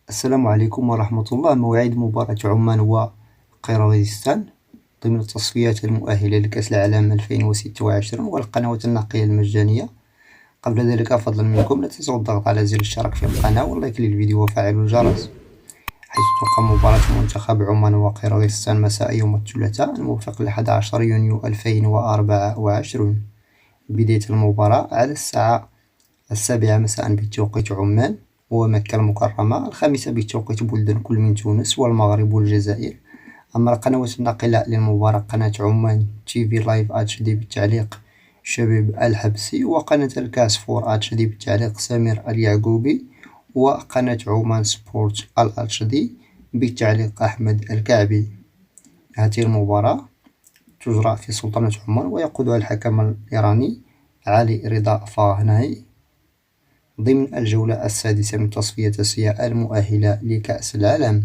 السلام عليكم ورحمة الله. موعد مباراة عمان وقيرغيزستان ضمن التصفيات المؤهلة لكأس العالم 2026 والقنوات النقية المجانية. قبل ذلك أفضل منكم لا تنسوا الضغط على زر الاشتراك في القناة واللايك للفيديو وفعل الجرس، حيث تقام مباراة منتخب عمان وقيرغيزستان مساء يوم الثلاثاء الموافق ل 11 يونيو 2024. بداية المباراة على الساعة 7 مساء بتوقيت عمان ومكة المكرمة، 5 بتوقيت بلدان كل من تونس والمغرب والجزائر. أما القنوات الناقلة للمباراة: قناة عمان تي في لايف اتش دي بالتعليق شبيب الحبسي، وقناة الكاس فور اتش دي بالتعليق سمير اليعقوبي، وقناة عمان سبورت الاتش دي بالتعليق أحمد الكعبي. هذه المباراة تجرى في سلطنة عمان ويقودها الحكم الإيراني علي رضا فاهناي ضمن الجولة السادسة من تصفية آسيا المؤهلة لكأس العالم.